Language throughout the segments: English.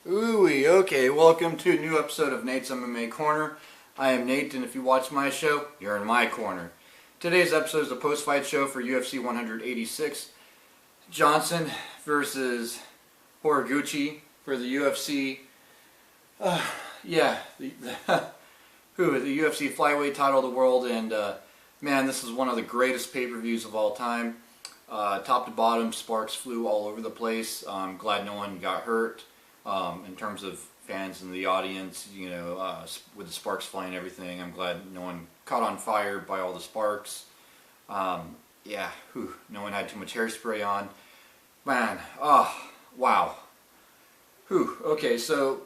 Ooh, okay, welcome to a new episode of Nate's MMA Corner. I am Nate, and if you watch my show, you're in my corner. Today's episode is a post-fight show for UFC 186. Johnson versus Horiguchi for the UFC. The UFC flyweight title of the world, and man, this is one of the greatest pay-per-views of all time. Top to bottom, sparks flew all over the place. I'm glad no one got hurt. In terms of fans in the audience, with the sparks flying and everything, I'm glad no one caught on fire by all the sparks. No one had too much hairspray on. Man, wow. Okay, so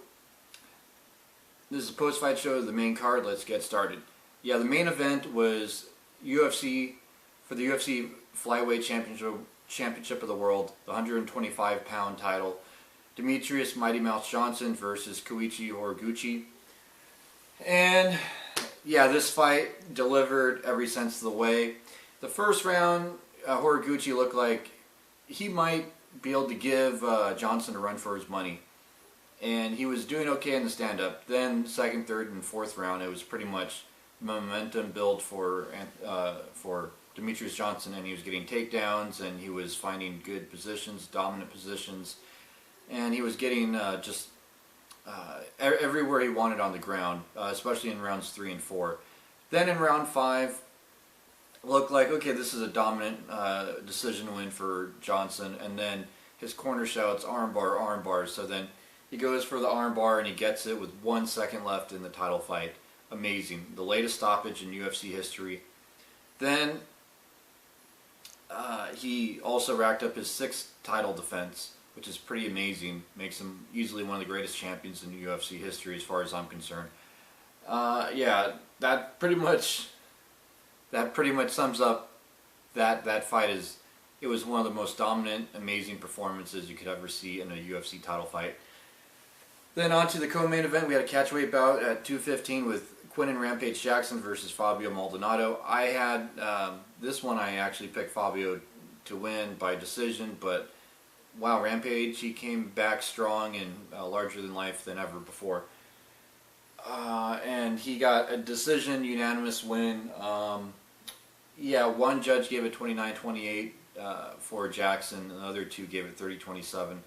this is a post-fight show of the main card. Let's get started. Yeah, the main event was UFC Flyweight Championship of the World, the 125-pound title. Demetrius Mighty Mouse Johnson versus Koichi Horiguchi. And yeah, this fight delivered every sense of the way. The first round, Horiguchi looked like he might be able to give Johnson a run for his money. And he was doing okay in the stand-up. Then second, third, and fourth round, it was pretty much momentum build for Demetrius Johnson, and he was getting takedowns, and he was finding good positions, dominant positions. And he was getting everywhere he wanted on the ground, especially in rounds 3 and 4. Then in round 5, looked like, okay, this is a dominant decision win for Johnson. And then his corner shouts, armbar, armbar. So then he goes for the armbar and he gets it with 1 second left in the title fight. Amazing. The latest stoppage in UFC history. Then he also racked up his 6th title defense, which is pretty amazing. Makes him easily one of the greatest champions in UFC history as far as I'm concerned. That pretty much sums up that fight. It was one of the most dominant, amazing performances you could ever see in a UFC title fight. Then on to the co-main event, we had a catchweight bout at 215 with Quinton Rampage Jackson versus Fabio Maldonado. I had this one. I actually picked Fabio to win by decision, but wow, Rampage, he came back strong and larger than life than ever before. And he got a decision, unanimous win. One judge gave it 29-28 for Jackson, and the other two gave it 30-27.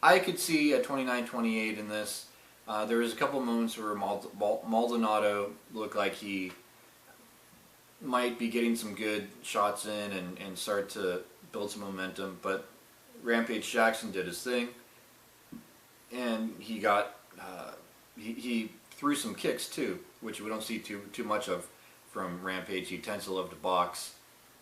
I could see a 29-28 in this. There was a couple moments where Maldonado looked like he might be getting some good shots in and start to build some momentum, but Rampage Jackson did his thing, and he got he threw some kicks too, which we don't see too much of from Rampage. He tends to love to box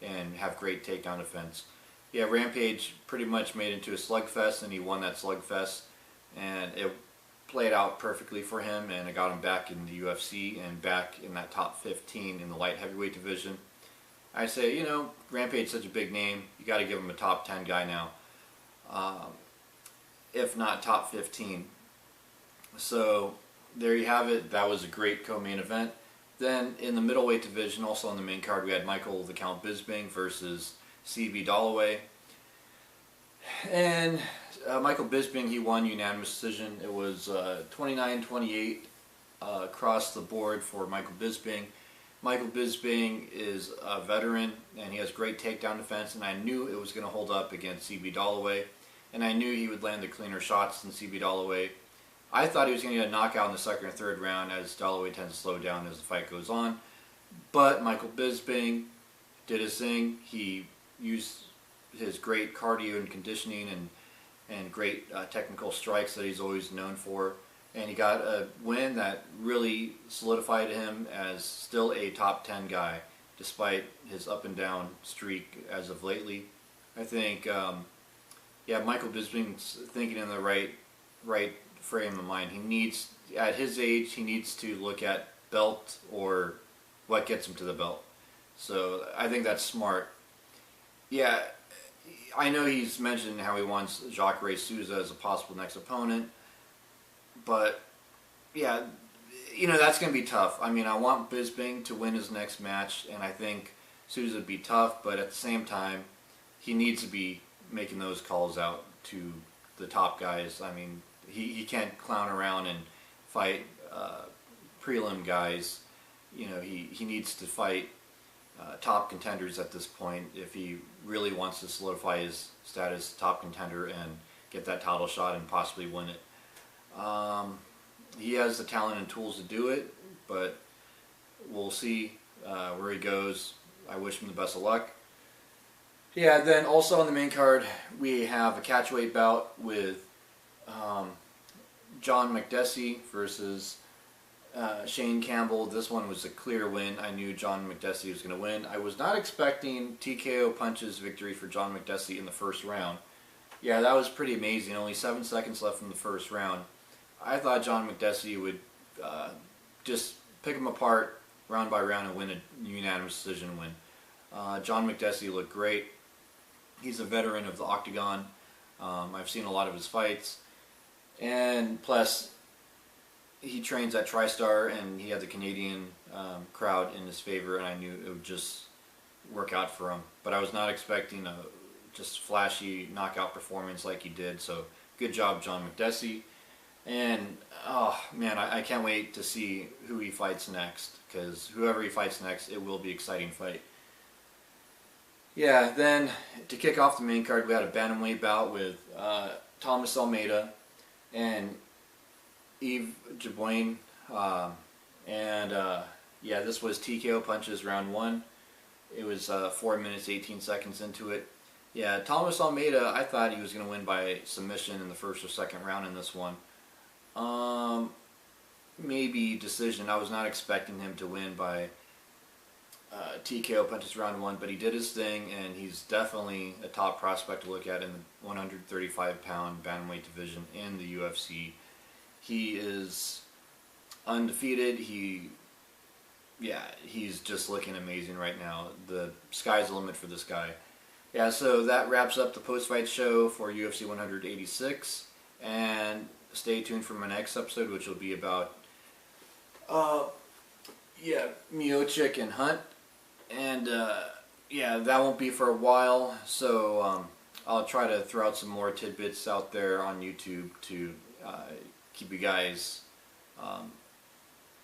and have great takedown defense. Yeah, Rampage pretty much made it into a slugfest, and he won that slugfest, and it played out perfectly for him, and it got him back in the UFC and back in that top 15 in the light heavyweight division. I say, Rampage's such a big name, you got to give him a top 10 guy now. If not top 15. So there you have it. That was a great co-main event. Then in the middleweight division, also on the main card, we had Michael the Count Bisping versus CB Dollaway. And Michael Bisping, he won unanimous decision. It was 29-28 across the board for Michael Bisping. Michael Bisping is a veteran, and he has great takedown defense, and I knew it was going to hold up against CB Dollaway, and I knew he would land the cleaner shots than CB Dollaway. I thought he was going to get a knockout in the second or third round, as Dollaway tends to slow down as the fight goes on. But Michael Bisping did his thing. He used his great cardio and conditioning and great technical strikes that he's always known for. And he got a win that really solidified him as still a top 10 guy, despite his up and down streak as of lately. I think, Michael Bisping's thinking in the right frame of mind. He needs, at his age, he needs to look at belt or what gets him to the belt. So I think that's smart. Yeah, I know he's mentioned how he wants Jacare Souza as a possible next opponent. But, yeah, that's going to be tough. I mean, I want Bisping to win his next match, and I think Souza would be tough, but at the same time, he needs to be making those calls out to the top guys. I mean, he can't clown around and fight prelim guys. You know, he needs to fight top contenders at this point if he really wants to solidify his status top contender and get that title shot and possibly win it. He has the talent and tools to do it, but we'll see where he goes. I wish him the best of luck. Yeah, then also on the main card we have a catchweight bout with John McDessie versus Shane Campbell. This one was a clear win. I knew John McDessie was going to win. I was not expecting TKO punches victory for John McDessie in the first round. Yeah, that was pretty amazing. Only 7 seconds left in the first round. I thought John McDessie would just pick him apart round by round and win a unanimous decision win. John McDessie looked great. He's a veteran of the Octagon. I've seen a lot of his fights. And plus, he trains at TriStar, and he had the Canadian crowd in his favor, and I knew it would just work out for him. But I was not expecting a just flashy knockout performance like he did, so good job, John McDessie. And, oh man, I can't wait to see who he fights next, because whoever he fights next, it will be an exciting fight. Yeah, then to kick off the main card, we had a bantamweight bout with Thomas Almeida and Yves Jaboin, yeah, this was TKO punches round 1. It was 4 minutes 18 seconds into it. Yeah, Thomas Almeida, I thought he was going to win by submission in the first or second round in this one. Maybe decision. I was not expecting him to win by TKO punches round 1, but he did his thing, and he's definitely a top prospect to look at in the 135-pound bantamweight division in the UFC. He is undefeated. He's just looking amazing right now. The sky's the limit for this guy. Yeah, so that wraps up the post-fight show for UFC 186, and stay tuned for my next episode, which will be about Miocic and Hunt, and yeah, that won't be for a while, so I'll try to throw out some more tidbits out there on YouTube to keep you guys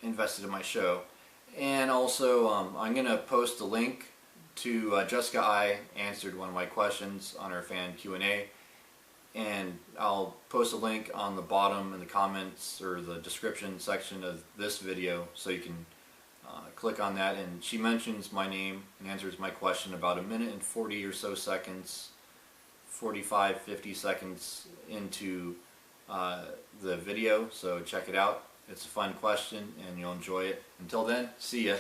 invested in my show. And also, I'm going to post a link to Jessica I answered one of my questions on our fan Q&A, and I'll post a link on the bottom in the comments or the description section of this video, so you can click on that, and she mentions my name and answers my question about 1 minute and 40 or so seconds, 45, 50 seconds into the video, so check it out. It's a fun question and you'll enjoy it. Until then, see ya.